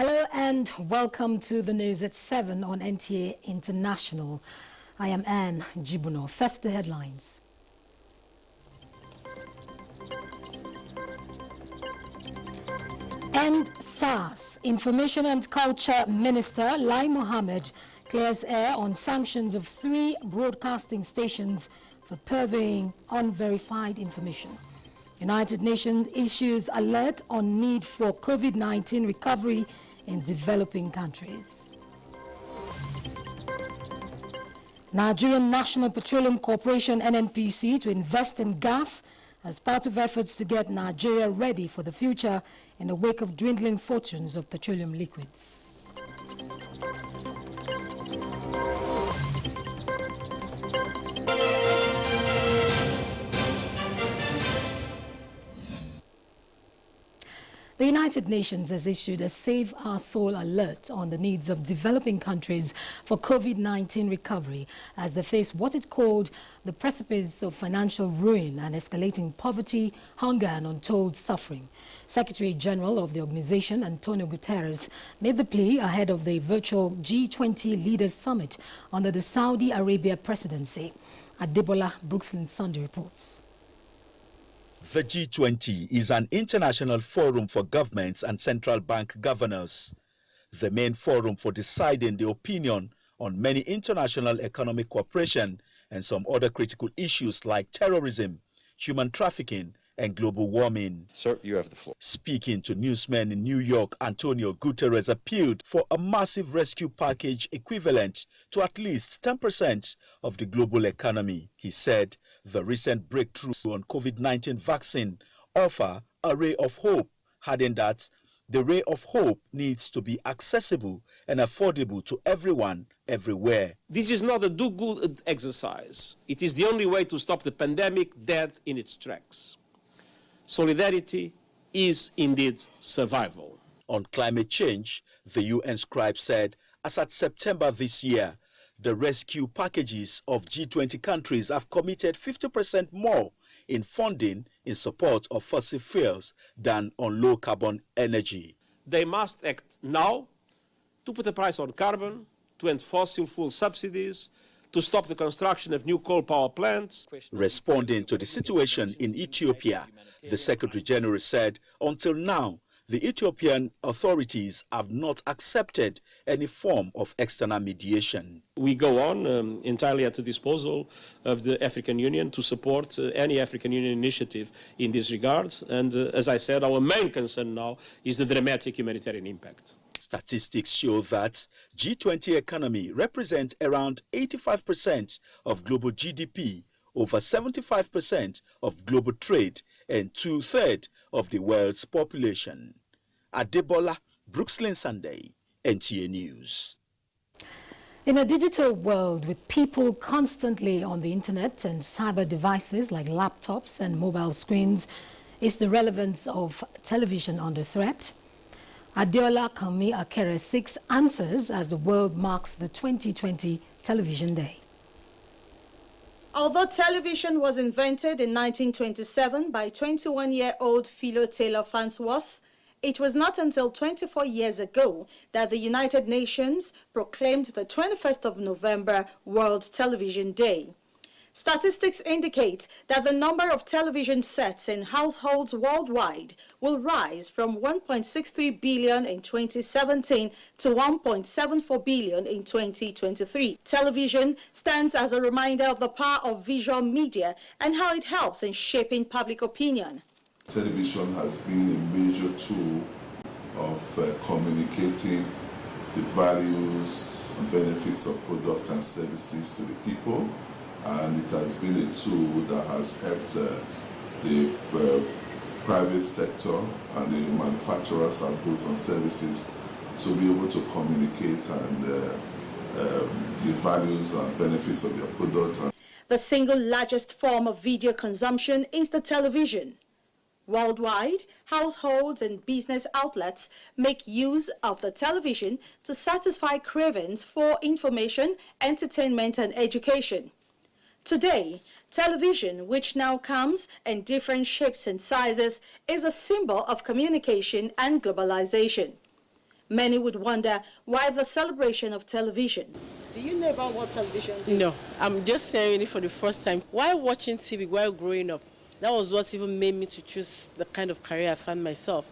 Hello and welcome to the news at 7 on NTA International. I am Anne Jibuno. First, the headlines. End SARS. Information and Culture Minister Lai Mohammed clears air on sanctions of 3 broadcasting stations for purveying unverified information. United Nations issues alert on need for COVID-19 recovery in developing countries. Nigerian National Petroleum Corporation NNPC to invest in gas as part of efforts to get Nigeria ready for the future in the wake of dwindling fortunes of petroleum liquids. The United Nations has issued a Save Our Soul alert on the needs of developing countries for COVID-19 recovery as they face what it called the precipice of financial ruin and escalating poverty, hunger and untold suffering. Secretary General of the organization, Antonio Guterres, made the plea ahead of the virtual G20 Leaders Summit under the Saudi Arabia presidency. Adebola Brooksland Sunday reports. The G20 is an international forum for governments and central bank governors, the main forum for deciding the opinion on many international economic cooperation and some other critical issues like terrorism, human trafficking, and global warming. Sir, you have the floor. Speaking to newsmen in New York, Antonio Guterres appealed for a massive rescue package equivalent to at least 10% of the global economy. He said the recent breakthrough on COVID-19 vaccine offer a ray of hope, adding that the ray of hope needs to be accessible and affordable to everyone, everywhere. This is not a do-good exercise. It is the only way to stop the pandemic dead in its tracks. Solidarity is indeed survival. On climate change, the UN scribe said, as at September this year, the rescue packages of G20 countries have committed 50% more in funding in support of fossil fuels than on low-carbon energy. They must act now to put a price on carbon, to end fossil fuel subsidies, to stop the construction of new coal power plants. Responding to the situation in Ethiopia, the Secretary General said, until now, the Ethiopian authorities have not accepted any form of external mediation. We go on entirely at the disposal of the African Union to support any African Union initiative in this regard. And as I said, our main concern now is the dramatic humanitarian impact. Statistics show that G20 economy represents around 85% of global GDP, over 75% of global trade, and 2/3 of the world's population. Adebola Brooksland Sunday, NTA News. In a digital world with people constantly on the internet and cyber devices like laptops and mobile screens, is the relevance of television under threat? Adeola Kami Akere 6 answers as the world marks the 2020 Television Day. Although television was invented in 1927 by 21-year-old Philo Taylor Farnsworth, it was not until 24 years ago that the United Nations proclaimed the 21st of November World Television Day. Statistics indicate that the number of television sets in households worldwide will rise from 1.63 billion in 2017 to 1.74 billion in 2023. Television stands as a reminder of the power of visual media and how it helps in shaping public opinion. Television has been a major tool of communicating the values and benefits of products and services to the people. And it has been a tool that has helped the private sector and the manufacturers of goods and services to be able to communicate and the values and benefits of their product. The single largest form of video consumption is the television. Worldwide, households and business outlets make use of the television to satisfy cravings for information, entertainment, and education. Today, television, which now comes in different shapes and sizes, is a symbol of communication and globalization. Many would wonder why the celebration of television. Do you know about what television is? No, I'm just hearing it for the first time. While watching TV while growing up, that was what even made me to choose the kind of career I found myself.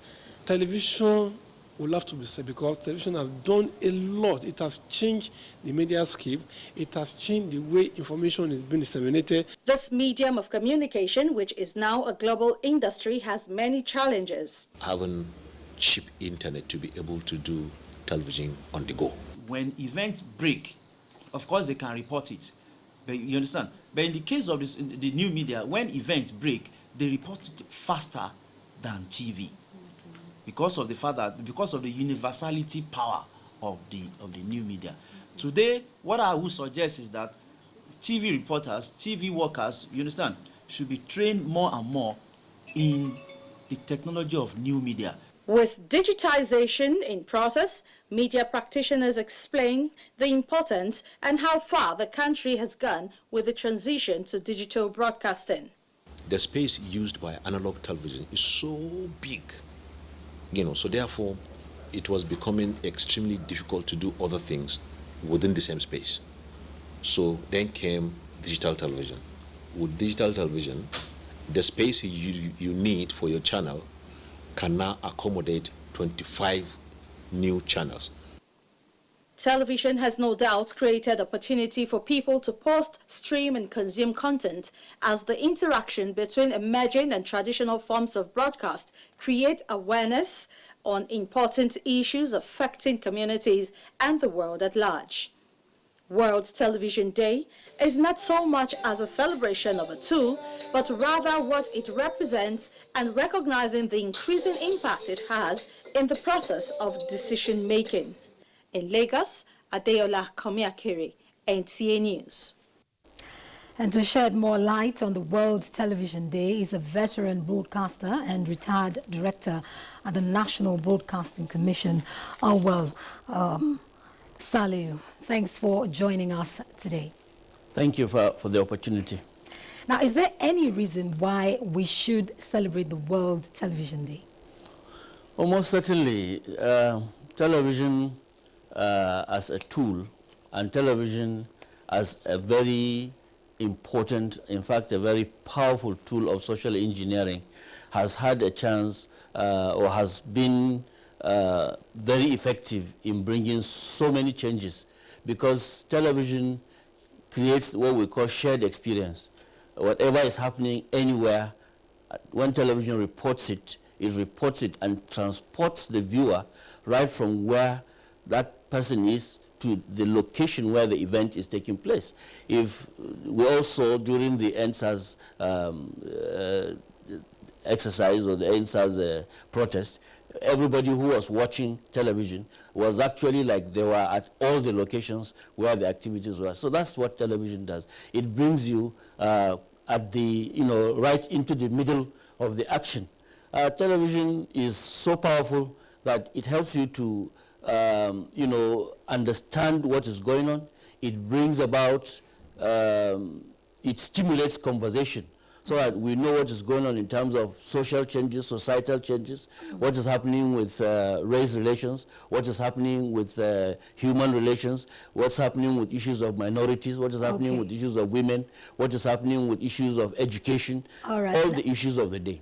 Television will have to be said because television has done a lot. It has changed the media scape. It has changed the way information is being disseminated. This medium of communication, which is now a global industry, has many challenges. Having cheap internet to be able to do television on the go. When events break, of course they can report it. But you understand? But in the case of the new media, when events break, they report it faster than TV. Because of the fact that, because of the universality power of the new media. Today, what I would suggest is that TV reporters, TV workers, you understand, should be trained more and more in the technology of new media. With digitization in process, media practitioners explain the importance and how far the country has gone with the transition to digital broadcasting. The space used by analog television is so big, so therefore it was becoming extremely difficult to do other things within the same space. So then came digital television. With digital television, the space you need for your channel can now accommodate 25 new channels. Television has no doubt created opportunity for people to post, stream and consume content as the interaction between emerging and traditional forms of broadcast create awareness on important issues affecting communities and the world at large. World Television Day is not so much as a celebration of a tool, but rather what it represents and recognizing the increasing impact it has in the process of decision-making. In Lagos, Adeola Komiakiri, NTA News. And to shed more light on the World Television Day is a veteran broadcaster and retired director at the National Broadcasting Commission, Saliu. Thanks for joining us today. Thank you for the opportunity. Now, is there any reason why we should celebrate the World Television Day? Most certainly, television as a tool and television as a very important, in fact, a very powerful tool of social engineering has had a chance or has been very effective in bringing so many changes, because television creates what we call shared experience. Whatever is happening anywhere, when television reports it, it reports it and transports the viewer right from where that person is to the location where the event is taking place. If we also, during the NSAS exercise or the NSAS protest, everybody who was watching television was actually like they were at all the locations where the activities were. So that's what television does. It brings you at the, right into the middle of the action. Television is so powerful that it helps you to, understand what is going on. It brings about, it stimulates conversation, so that we know what is going on in terms of social changes, societal changes, what is happening with race relations, what is happening with human relations, what's happening with issues of minorities, what is happening with issues of women, what is happening with issues of education, all the issues of the day.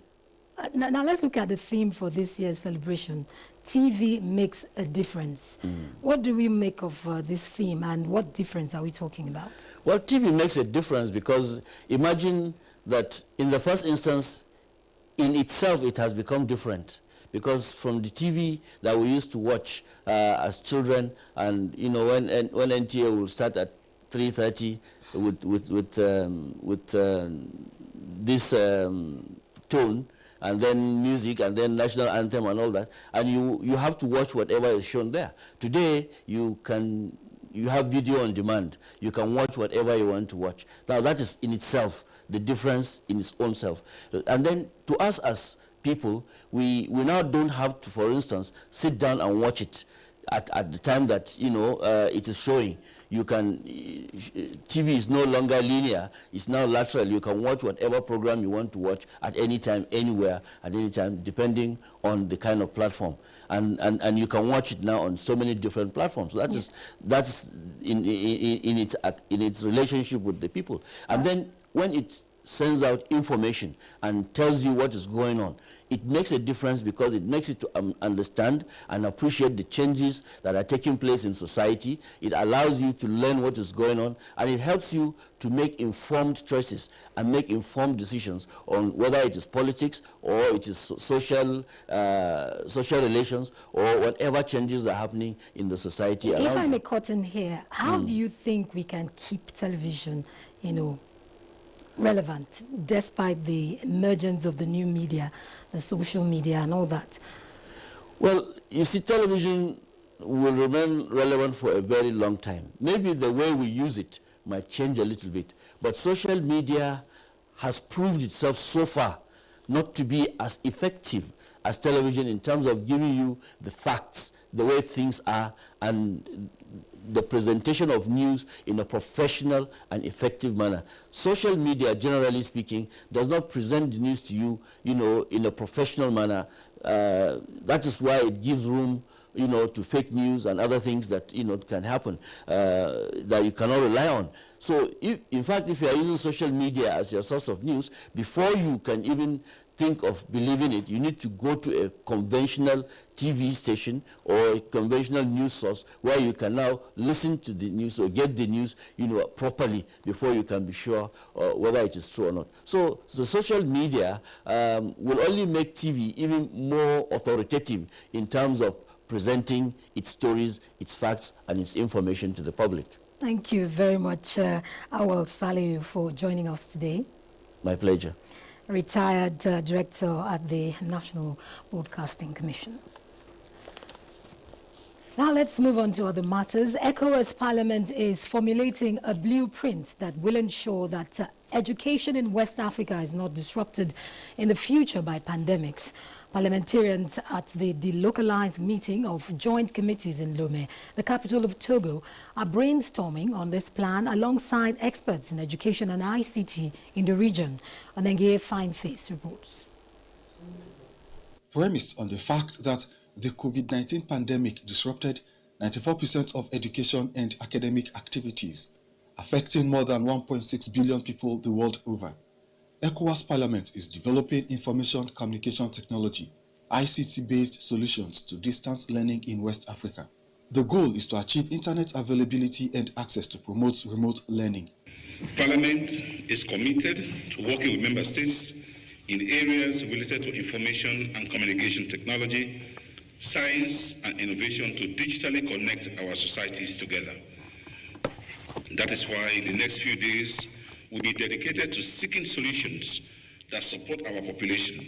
Now let's look at the theme for this year's celebration. TV makes a difference. What do we make of this theme, and what difference are we talking about? Well, TV makes a difference because imagine that in the first instance, in itself, it has become different. Because from the TV that we used to watch as children, and when NTA will start at 3:30 with this tone, and then music, and then national anthem and all that, and you have to watch whatever is shown there. Today, you have video on demand. You can watch whatever you want to watch. Now, that is in itself the difference in its own self. And then to us as people, we now don't have to, for instance, sit down and watch it at the time that it is showing. You can, TV is no longer linear, it's now lateral. You can watch whatever program you want to watch at any time, anywhere, at any time, depending on the kind of platform. And you can watch it now on so many different platforms. So that's in its relationship with the people. And then when it sends out information and tells you what is going on, it makes a difference because it makes it to understand and appreciate the changes that are taking place in society. It allows you to learn what is going on, and it helps you to make informed choices and make informed decisions on whether it is politics or it is social relations or whatever changes are happening in the society around. If I may cut in here, how do you think we can keep television, relevant despite the emergence of the new media, the social media and all that? Well, you see, television will remain relevant for a very long time. Maybe the way we use it might change a little bit, but social media has proved itself so far not to be as effective as television in terms of giving you the facts, the way things are, and the presentation of news in a professional and effective manner. Social media, generally speaking, does not present the news to you, in a professional manner. That is why it gives room, to fake news and other things that, can happen, that you cannot rely on. So, in fact, if you are using social media as your source of news, before you can even think of believing it, you need to go to a conventional TV station or a conventional news source where you can now listen to the news or get the news, properly before you can be sure whether it is true or not. So the social media will only make TV even more authoritative in terms of presenting its stories, its facts, and its information to the public. Thank you very much, Awal Saliu, for joining us today. My pleasure. Retired director at the National Broadcasting Commission. Now let's move on to other matters. ECOWAS Parliament is formulating a blueprint that will ensure that education in West Africa is not disrupted in the future by pandemics. Parliamentarians at the delocalized meeting of joint committees in Lomé, the capital of Togo, are brainstorming on this plan alongside experts in education and ICT in the region. Onengie Fineface reports. Premised on the fact that the COVID-19 pandemic disrupted 94% of education and academic activities, affecting more than 1.6 billion people the world over. ECOWAS Parliament is developing information communication technology, ICT-based solutions to distance learning in West Africa. The goal is to achieve internet availability and access to promote remote learning. Parliament is committed to working with member states in areas related to information and communication technology, science and innovation to digitally connect our societies together. That is why the next few days will be dedicated to seeking solutions that support our population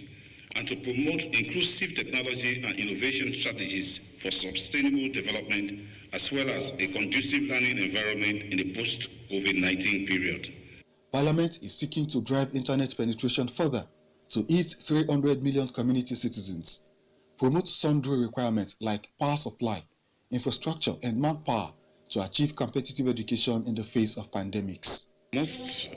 and to promote inclusive technology and innovation strategies for sustainable development, as well as a conducive learning environment in the post-COVID-19 period. Parliament is seeking to drive internet penetration further to its 300 million community citizens, promote sundry requirements like power supply, infrastructure, and manpower to achieve competitive education in the face of pandemics. Most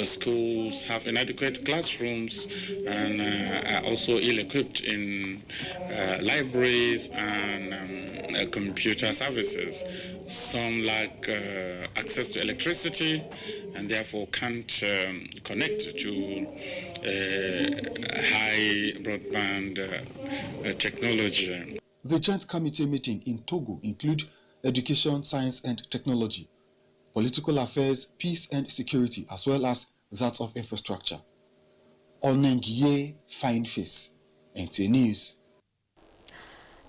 schools have inadequate classrooms and are also ill-equipped in libraries and computer services. Some lack access to electricity and therefore can't connect to high broadband technology. The Joint Committee meeting in Togo include education, science and technology, political affairs, peace and security, as well as that of infrastructure. Onengie Fineface, NTA News.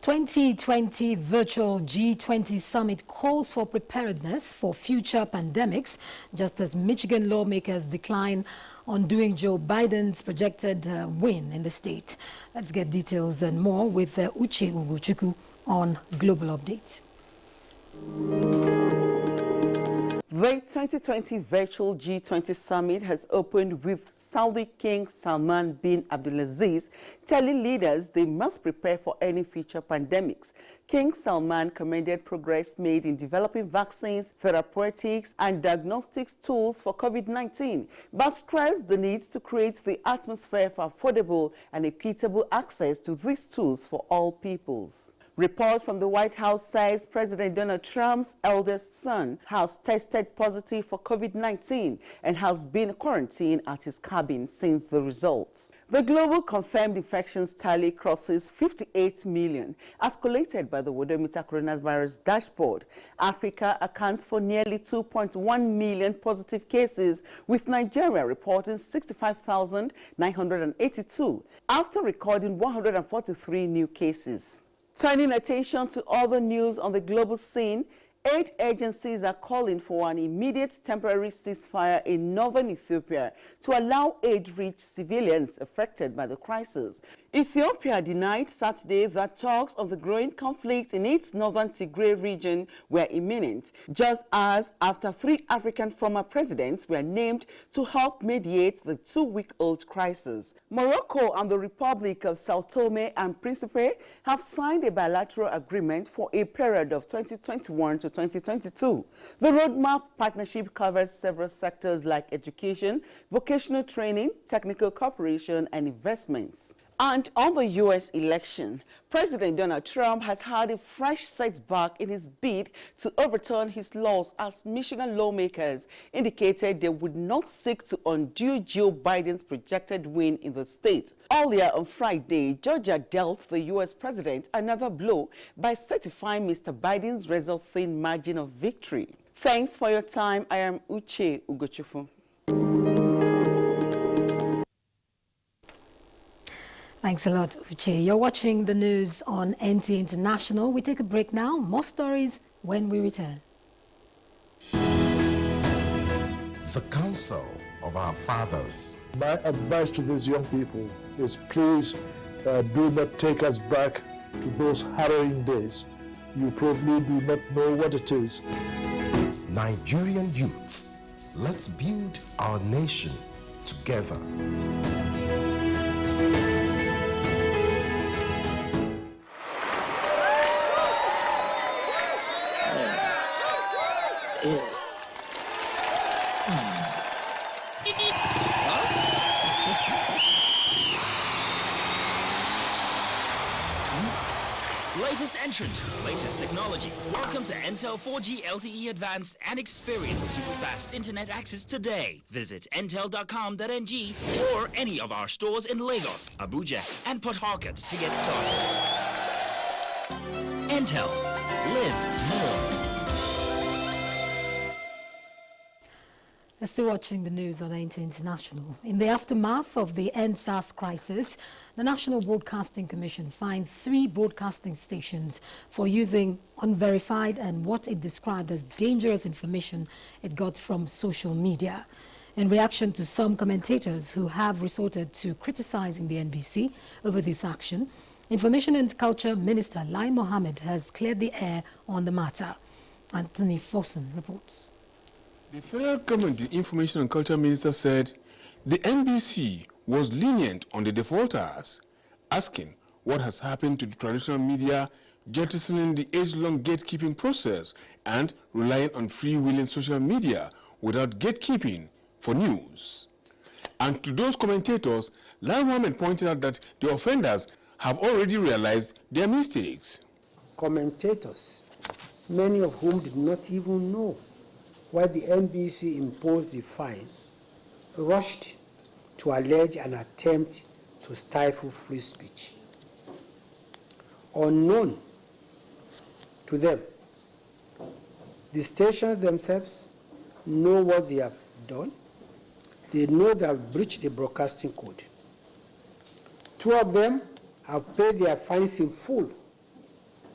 2020 virtual G20 summit calls for preparedness for future pandemics, just as Michigan lawmakers decline on doing Joe Biden's projected win in the state. Let's get details and more with Uche Ugochukwu on Global Update. The 2020 virtual G20 summit has opened with Saudi King Salman bin Abdulaziz telling leaders they must prepare for any future pandemics. King Salman commended progress made in developing vaccines, therapeutics, and diagnostics tools for COVID-19, but stressed the need to create the atmosphere for affordable and equitable access to these tools for all peoples. Report from the White House says President Donald Trump's eldest son has tested positive for COVID-19 and has been quarantined at his cabin since the results. The global confirmed infections tally crosses 58 million, as collated by the Worldometer Coronavirus Dashboard. Africa accounts for nearly 2.1 million positive cases, with Nigeria reporting 65,982, after recording 143 new cases. Turning attention to other news on the global scene, aid agencies are calling for an immediate temporary ceasefire in northern Ethiopia to allow aid reach civilians affected by the crisis. Ethiopia denied Saturday that talks on the growing conflict in its northern Tigray region were imminent, just as after 3 African former presidents were named to help mediate the 2-week-old crisis. Morocco and the Republic of Sao Tome and Principe have signed a bilateral agreement for a period of 2021 to 2022. The roadmap partnership covers several sectors like education, vocational training, technical cooperation, and investments. And on the U.S. election, President Donald Trump has had a fresh setback in his bid to overturn his laws, as Michigan lawmakers indicated they would not seek to undo Joe Biden's projected win in the state. Earlier on Friday, Georgia dealt the U.S. president another blow by certifying Mr. Biden's result-thin margin of victory. Thanks for your time. I am Uche Ugochukwu. Thanks a lot, Uche. You're watching the news on NTA International. We take a break now. More stories when we return. The counsel of our fathers. My advice to these young people is please do not take us back to those harrowing days. You probably do not know what it is. Nigerian youths, let's build our nation together. Latest entrant, latest technology. Welcome to Intel 4G LTE Advanced and experience super fast internet access today. Visit intel.com.ng or any of our stores in Lagos, Abuja, and Port Harcourt to get started. Intel. Live more. You're still watching the news on NTA International. In the aftermath of the EndSARS crisis, the National Broadcasting Commission fined 3 broadcasting stations for using unverified and what it described as dangerous information it got from social media. In reaction to some commentators who have resorted to criticizing the NBC over this action, Information and Culture Minister Lai Mohammed has cleared the air on the matter. Anthony Fossen reports. The federal government Information and Culture Minister said the NBC was lenient on the defaulters, asking what has happened to the traditional media, jettisoning the age-long gatekeeping process and relying on freewheeling social media without gatekeeping for news. And to those commentators, Lai Mohammed pointed out that the offenders have already realized their mistakes. Commentators, many of whom did not even know why the NBC imposed the fines, rushed to allege an attempt to stifle free speech. Unknown to them, the stations themselves know what they have done. They know they have breached the broadcasting code. 2 of them have paid their fines in full,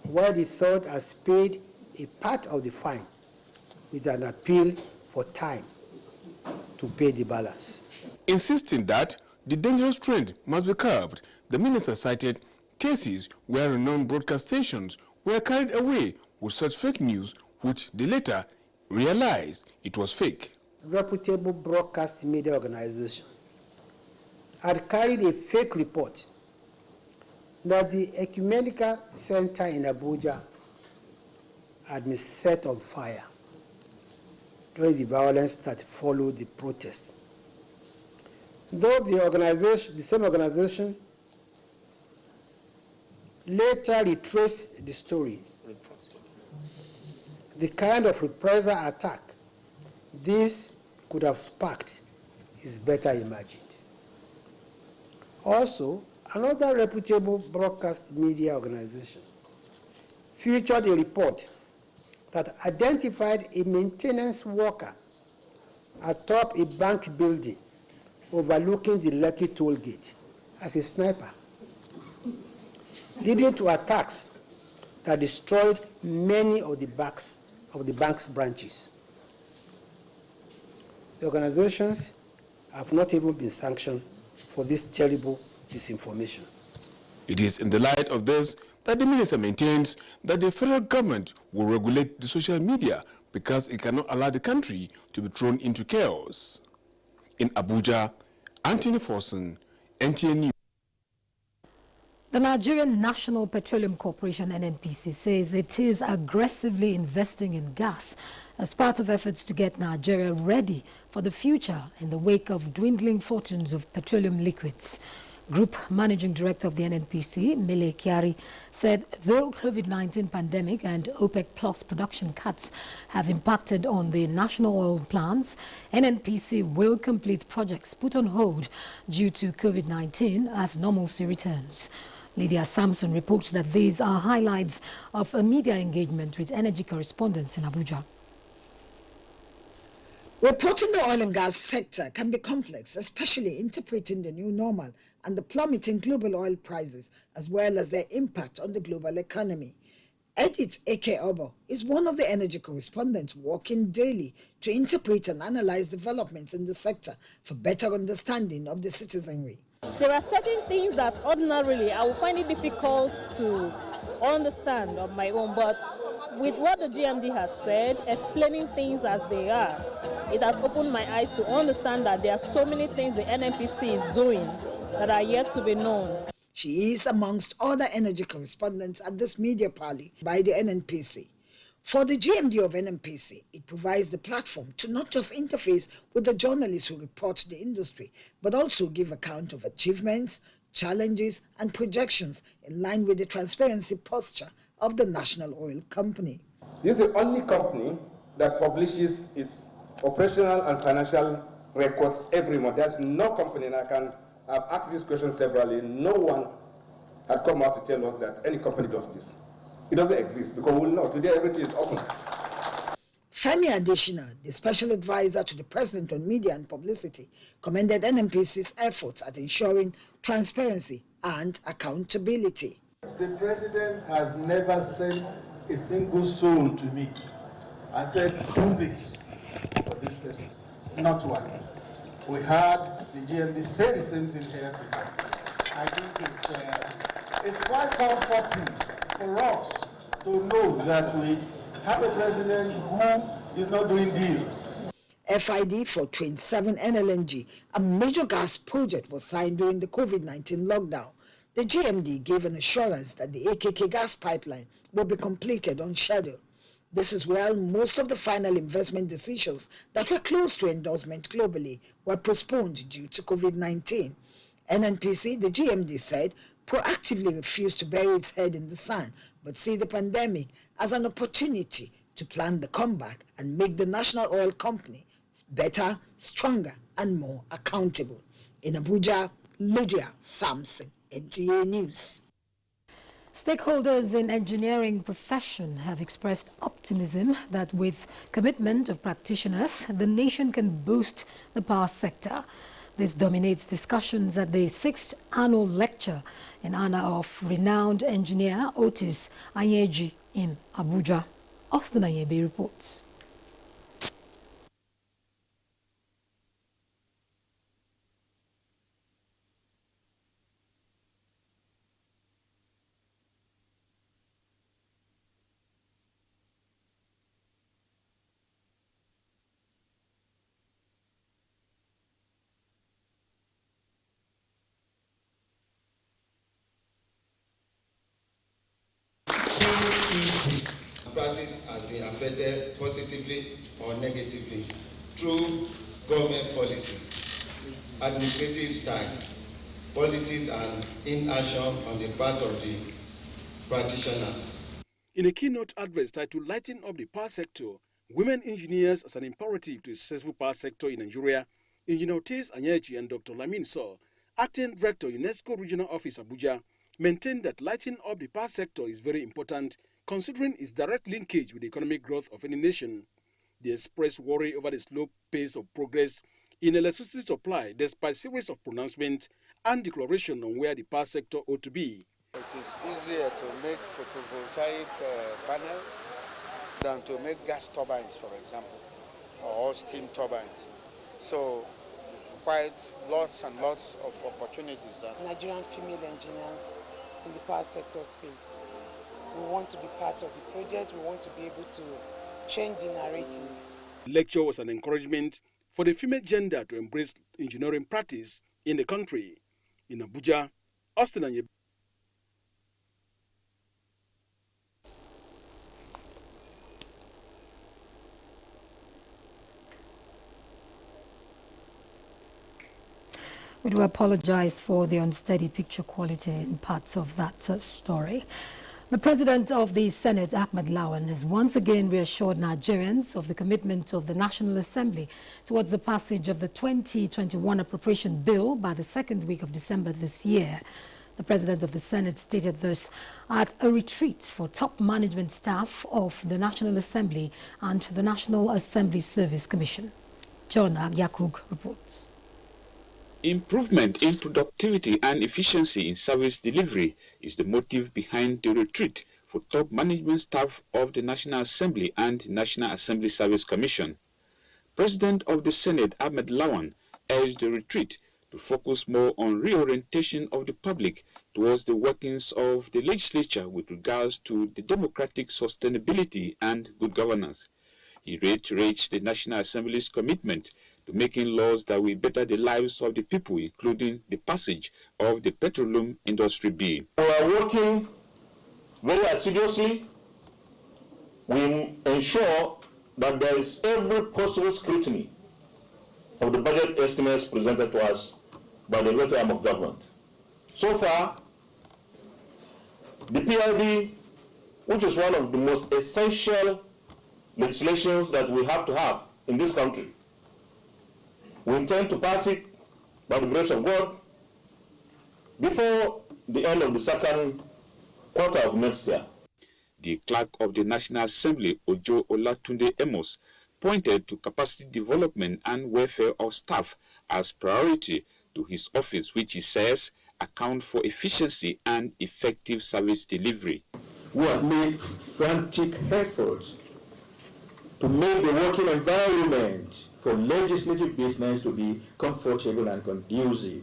while the third has paid a part of the fine with an appeal for time to pay the balance. Insisting that the dangerous trend must be curbed, the minister cited cases where renowned broadcast stations were carried away with such fake news, which they later realized it was fake. Reputable broadcast media organization had carried a fake report that the Ecumenical Center in Abuja had been set on fire during the violence that followed the protest. Though the same organization later retraced the story, the kind of reprisal attack this could have sparked is better imagined. Also, another reputable broadcast media organization featured a report that identified a maintenance worker atop a bank building overlooking the Lekki toll gate as a sniper, leading to attacks that destroyed many of the bank's branches. The organizations have not even been sanctioned for this terrible disinformation. It is in the light of this that the minister maintains that the federal government will regulate the social media because it cannot allow the country to be thrown into chaos. In Abuja, Anthony Forson, NTA News. The Nigerian National Petroleum Corporation, NNPC, says it is aggressively investing in gas as part of efforts to get Nigeria ready for the future in the wake of dwindling fortunes of petroleum liquids. Group Managing Director of the NNPC, Mele Kyari, said though COVID-19 pandemic and OPEC Plus production cuts have impacted on the national oil plants, NNPC will complete projects put on hold due to COVID-19 as normalcy returns. Lydia Sampson reports that these are highlights of a media engagement with energy correspondents in Abuja. Reporting the oil and gas sector can be complex, especially interpreting the new normal and the plummeting global oil prices, as well as their impact on the global economy. Edith Eke Obo is one of the energy correspondents working daily to interpret and analyze developments in the sector for better understanding of the citizenry. There are certain things that ordinarily I will find it difficult to understand on my own, but with what the GMD has said, explaining things as they are, it has opened my eyes to understand that there are so many things the NNPC is doing that are yet to be known. She is amongst other energy correspondents at this media party by the NNPC. For the GMD of NNPC, it provides the platform to not just interface with the journalists who report the industry, but also give account of achievements, challenges, and projections in line with the transparency posture of the National Oil Company. This is the only company that publishes its operational and financial records every month. There's no company, and I've asked this question severally, no one had come out to tell us that any company does this. It doesn't exist because we'll know. Today everything is open. Femi Adesina, the special advisor to the President on Media and Publicity, commended NNPC's efforts at ensuring transparency and accountability. The President has never sent a single soul to me and said, do this for this person. Not one. We heard the GMD say the same thing here today. I think it's quite comforting for us to know that we have a president who is not doing deals. FID for 27 NLNG, a major gas project, was signed during the COVID-19 lockdown. The GMD gave an assurance that the AKK gas pipeline will be completed on schedule. This is while most of the final investment decisions that were close to endorsement globally were postponed due to COVID-19. NNPC, the GMD said, proactively refused to bury its head in the sand, but see the pandemic as an opportunity to plan the comeback and make the National Oil Company better, stronger, and more accountable. In Abuja, Lydia Sampson, NTA News. Stakeholders in engineering profession have expressed optimism that with commitment of practitioners, the nation can boost the power sector. This dominates discussions at the 6th annual lecture in honor of renowned engineer Otis Anyeji in Abuja. Austin Anyebe reports. Practice has been affected positively or negatively through government policies, administrative styles, politics, and inaction on the part of the practitioners. In a keynote address titled Lighting Up the Power Sector, Women Engineers as an Imperative to a Successful Power Sector in Nigeria, Engineer Otis Anyechi and Dr. Lamin Saw, Acting Director, UNESCO Regional Office, Abuja, maintained that lighting up the power sector is very important considering its direct linkage with the economic growth of any nation. They expressed worry over the slow pace of progress in electricity supply despite series of pronouncements and declaration on where the power sector ought to be. It is easier to make photovoltaic panels than to make gas turbines, for example, or steam turbines. So quite lots and lots of opportunities. Nigerian female engineers in the power sector space. We want to be part of the project. We want to be able to change the narrative. The lecture was an encouragement for the female gender to embrace engineering practice in the country. In Abuja, Austin Anyechi. We do apologize for the unsteady picture quality in parts of that story. The President of the Senate, Ahmed Lawan, has once again reassured Nigerians of the commitment of the National Assembly towards the passage of the 2021 appropriation bill by the second week of December this year. The President of the Senate stated this at a retreat for top management staff of the National Assembly and the National Assembly Service Commission. John Yakub reports. Improvement in productivity and efficiency in service delivery is the motive behind the retreat for top management staff of the National Assembly and National Assembly Service Commission. President of the Senate, Ahmed Lawan, urged the retreat to focus more on reorientation of the public towards the workings of the legislature with regards to the democratic sustainability and good governance. He reiterates the National Assembly's commitment to making laws that will better the lives of the people, including the passage of the petroleum industry bill. We are working very assiduously. We ensure that there is every possible scrutiny of the budget estimates presented to us by the executive arm of government. So far, the PIB, which is one of the most essential legislations that we have to have in this country, we intend to pass it by the grace of God before the end of the second quarter of next year. The clerk of the National Assembly, Ojo Olatunde Amos, pointed to capacity development and welfare of staff as priority to his office, which he says account for efficiency and effective service delivery. We have made frantic efforts to make the working environment for legislative business to be comfortable and conducive.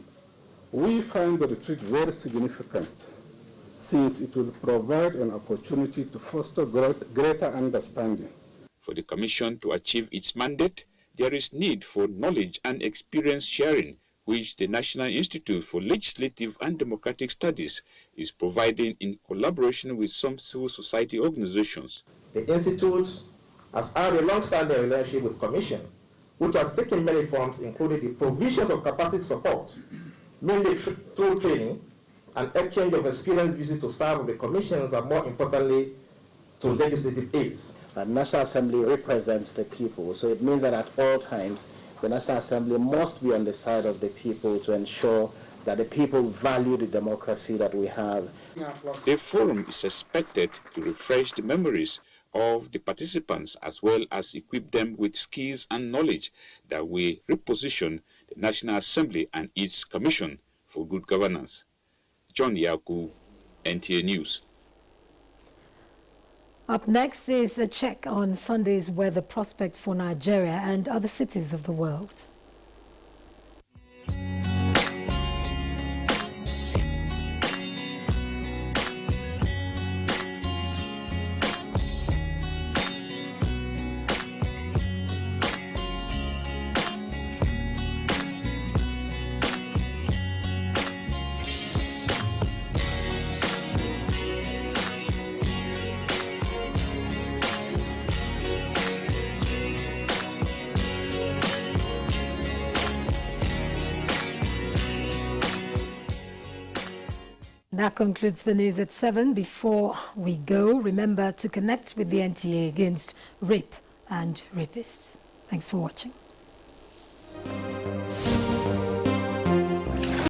We find the retreat very significant, since it will provide an opportunity to foster greater understanding. For the Commission to achieve its mandate, there is need for knowledge and experience sharing, which the National Institute for Legislative and Democratic Studies is providing in collaboration with some civil society organizations. The Institute has had a long-standing relationship with the Commission, which has taken many forms, including the provisions of capacity support, mainly through training and exchange of experience visits to staff of the commissions, and more importantly, to legislative aides. The National Assembly represents the people, so it means that at all times, the National Assembly must be on the side of the people to ensure that the people value the democracy that we have. A forum is expected to refresh the memories of the participants as well as equip them with skills and knowledge that will reposition the National Assembly and its Commission for Good Governance. John Yaku, NTA News. Up next is a check on Sunday's weather prospect for Nigeria and other cities of the world. That concludes the news at 7. Before we go, remember to connect with the NTA against rape and rapists. Thanks for watching.